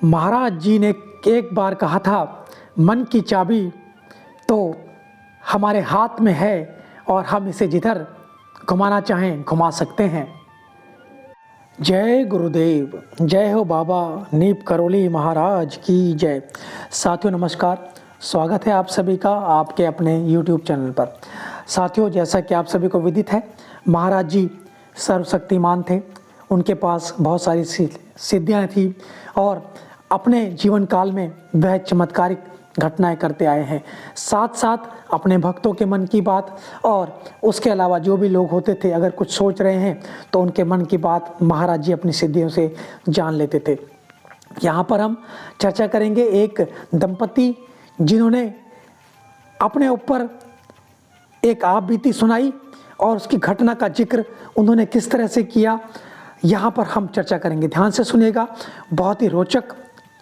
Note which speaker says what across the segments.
Speaker 1: महाराज जी ने एक बार कहा था, मन की चाबी तो हमारे हाथ में है और हम इसे जिधर घुमाना चाहें घुमा सकते हैं। जय गुरुदेव, जय हो बाबा नीप करोली महाराज की जय। साथियों नमस्कार, स्वागत है आप सभी का आपके अपने YouTube चैनल पर। साथियों, जैसा कि आप सभी को विदित है, महाराज जी सर्वशक्तिमान थे। उनके पास बहुत सारी सिद्धियाँ थी और अपने जीवन काल में वह चमत्कारिक घटनाएं करते आए हैं। साथ साथ अपने भक्तों के मन की बात और उसके अलावा जो भी लोग होते थे, अगर कुछ सोच रहे हैं तो उनके मन की बात महाराज जी अपनी सिद्धियों से जान लेते थे। यहाँ पर हम चर्चा करेंगे एक दंपति जिन्होंने अपने ऊपर एक आप बीती सुनाई और उसकी घटना का जिक्र उन्होंने किस तरह से किया, यहाँ पर हम चर्चा करेंगे। ध्यान से सुनिएगा, बहुत ही रोचक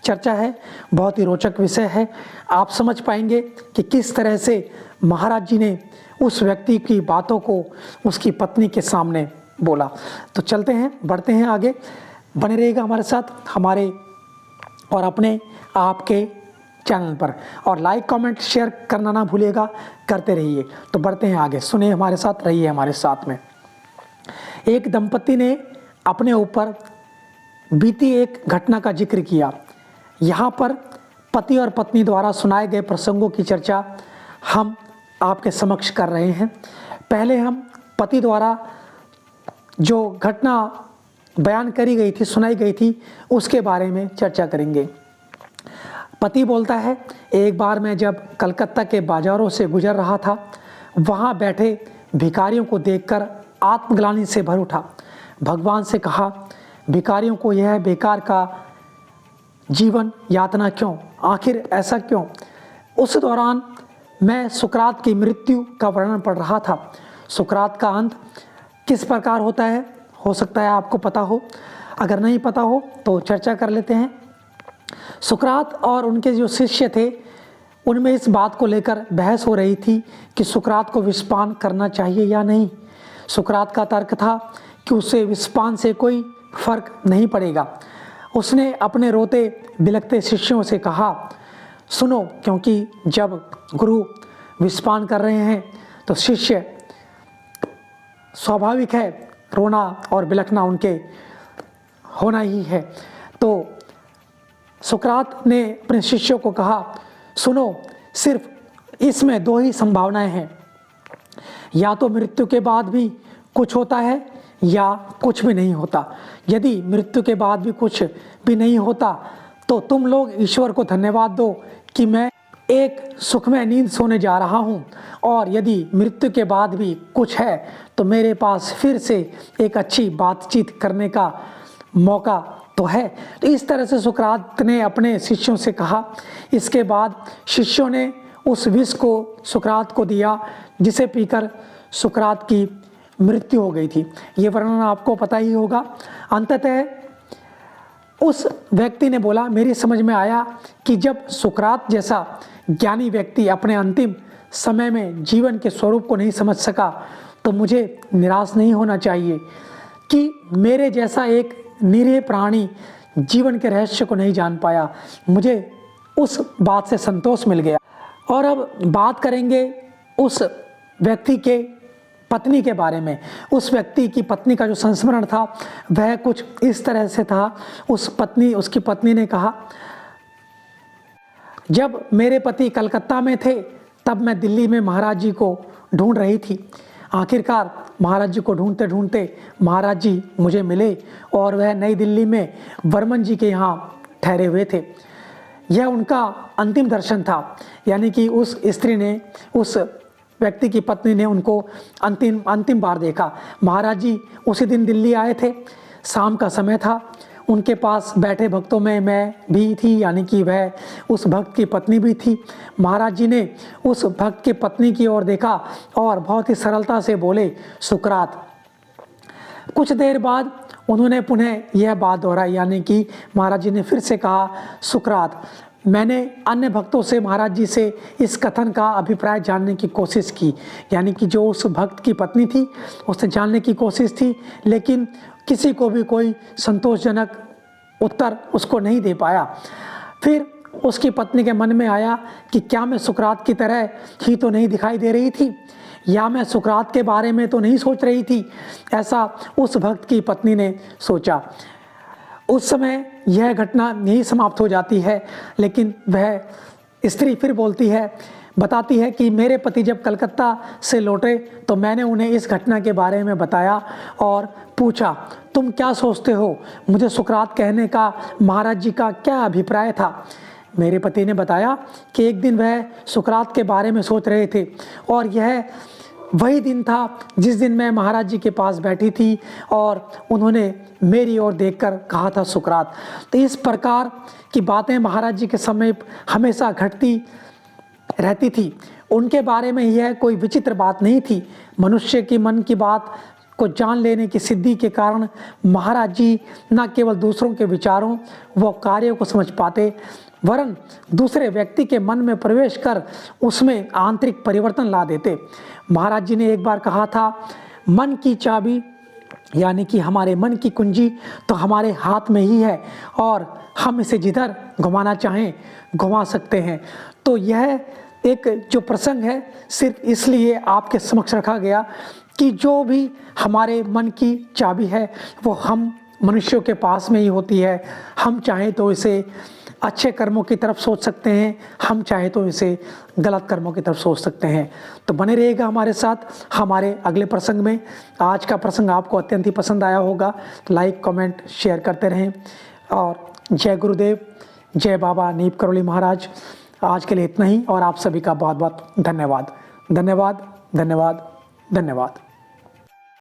Speaker 1: चर्चा है, बहुत ही रोचक विषय है। आप समझ पाएंगे कि किस तरह से महाराज जी ने उस व्यक्ति की बातों को उसकी पत्नी के सामने बोला। तो चलते हैं, बढ़ते हैं आगे। बने रहिएगा हमारे साथ, हमारे और अपने आपके चैनल पर, और लाइक कमेंट शेयर करना ना भूलिएगा, करते रहिए। तो बढ़ते हैं आगे, सुनिए हमारे साथ, रहिए हमारे साथ में। एक दंपति ने अपने ऊपर बीती एक घटना का जिक्र किया। यहाँ पर पति और पत्नी द्वारा सुनाए गए प्रसंगों की चर्चा हम आपके समक्ष कर रहे हैं। पहले हम पति द्वारा जो घटना बयान करी गई थी, सुनाई गई थी, उसके बारे में चर्चा करेंगे। पति बोलता है, एक बार मैं जब कलकत्ता के बाज़ारों से गुजर रहा था, वहाँ बैठे भिखारियों को देखकर आत्मग्लानि से भर उठा। भगवान से कहा, भिखारियों को यह बेकार का जीवन यातना क्यों, आखिर ऐसा क्यों? उस दौरान मैं सुकरात की मृत्यु का वर्णन पढ़ रहा था। सुकरात का अंत किस प्रकार होता है, हो सकता है आपको पता हो, अगर नहीं पता हो तो चर्चा कर लेते हैं। सुकरात और उनके जो शिष्य थे, उनमें इस बात को लेकर बहस हो रही थी कि सुकरात को विषपान करना चाहिए या नहीं। सुकरात का तर्क था कि उससे विषपान से कोई फर्क नहीं पड़ेगा। उसने अपने रोते बिलखते शिष्यों से कहा, सुनो, क्योंकि जब गुरु विषपान कर रहे हैं तो शिष्य स्वाभाविक है, रोना और बिलखना उनके होना ही है। तो सुकरात ने अपने शिष्यों को कहा, सुनो, सिर्फ इसमें दो ही संभावनाएं हैं, या तो मृत्यु के बाद भी कुछ होता है या कुछ भी नहीं होता। यदि मृत्यु के बाद भी कुछ भी नहीं होता तो तुम लोग ईश्वर को धन्यवाद दो कि मैं एक सुखमय नींद सोने जा रहा हूँ, और यदि मृत्यु के बाद भी कुछ है तो मेरे पास फिर से एक अच्छी बातचीत करने का मौका तो है। तो इस तरह से सुकरात ने अपने शिष्यों से कहा। इसके बाद शिष्यों ने उस विष को सुकरात को दिया, जिसे पीकर सुकरात की मृत्यु हो गई थी। ये वर्णन आपको पता ही होगा। अंततः उस व्यक्ति ने बोला, मेरी समझ में आया कि जब सुकरात जैसा ज्ञानी व्यक्ति अपने अंतिम समय में जीवन के स्वरूप को नहीं समझ सका, तो मुझे निराश नहीं होना चाहिए कि मेरे जैसा एक निरीह प्राणी जीवन के रहस्य को नहीं जान पाया। मुझे उस बात से संतोष मिल गया। और अब बात करेंगे उस व्यक्ति के पत्नी के बारे में। उस व्यक्ति की पत्नी का जो संस्मरण था वह कुछ इस तरह से था। उसकी पत्नी ने कहा, जब मेरे पति कलकत्ता में थे तब मैं दिल्ली में महाराज जी को ढूंढ रही थी। आखिरकार महाराज जी को ढूंढते ढूंढते महाराज जी मुझे मिले और वह नई दिल्ली में वर्मन जी के यहाँ ठहरे हुए थे। यह उनका अंतिम दर्शन था, यानी कि उस स्त्री ने, उस व्यक्ति की पत्नी ने उनको अंतिम बार देखा। महाराज जी उसी दिन दिल्ली आए थे, शाम का समय था। उनके पास बैठे भक्तों में मैं भी थी, यानी कि वह उस भक्त की पत्नी भी थी। महाराज जी ने उस भक्त की पत्नी की ओर देखा और बहुत ही सरलता से बोले, सुकरात। कुछ देर बाद उन्होंने पुनः यह बात दोहराई, यानी कि महाराज जी ने फिर से कहा, सुकरात। मैंने अन्य भक्तों से महाराज जी से इस कथन का अभिप्राय जानने की कोशिश की, यानी कि जो उस भक्त की पत्नी थी उससे जानने की कोशिश थी, लेकिन किसी को भी कोई संतोषजनक उत्तर उसको नहीं दे पाया। फिर उसकी पत्नी के मन में आया कि क्या मैं सुकरात की तरह ही तो नहीं दिखाई दे रही थी, या मैं सुकरात के बारे में तो नहीं सोच रही थी। ऐसा उस भक्त की पत्नी ने सोचा। उस समय यह घटना यही समाप्त हो जाती है, लेकिन वह स्त्री फिर बोलती है, बताती है कि मेरे पति जब कलकत्ता से लौटे तो मैंने उन्हें इस घटना के बारे में बताया और पूछा, तुम क्या सोचते हो, मुझे सुकरात कहने का महाराज जी का क्या अभिप्राय था। मेरे पति ने बताया कि एक दिन वह सुकरात के बारे में सोच रहे थे और यह वही दिन था जिस दिन मैं महाराज जी के पास बैठी थी और उन्होंने मेरी ओर देखकर कहा था सुकरात। तो इस प्रकार की बातें महाराज जी के समय हमेशा घटती रहती थी। उनके बारे में यह कोई विचित्र बात नहीं थी। मनुष्य के मन की बात को जान लेने की सिद्धि के कारण महाराज जी न केवल दूसरों के विचारों व कार्यों को समझ पाते, वरन दूसरे व्यक्ति के मन में प्रवेश कर उसमें आंतरिक परिवर्तन ला देते। महाराज जी ने एक बार कहा था, मन की चाबी यानी कि हमारे मन की कुंजी तो हमारे हाथ में ही है और हम इसे जिधर घुमाना चाहें घुमा सकते हैं। तो यह एक जो प्रसंग है सिर्फ इसलिए आपके समक्ष रखा गया कि जो भी हमारे मन की चाबी है वो हम मनुष्यों के पास में ही होती है। हम चाहें तो इसे अच्छे कर्मों की तरफ सोच सकते हैं, हम चाहे तो इसे गलत कर्मों की तरफ सोच सकते हैं। तो बने रहिएगा हमारे साथ हमारे अगले प्रसंग में। आज का प्रसंग आपको अत्यंत ही पसंद आया होगा तो लाइक कमेंट शेयर करते रहें। और जय गुरुदेव, जय बाबा नीप करोली महाराज। आज के लिए इतना ही और आप सभी का बहुत बहुत धन्यवाद। धन्यवाद, धन्यवाद, धन्यवाद।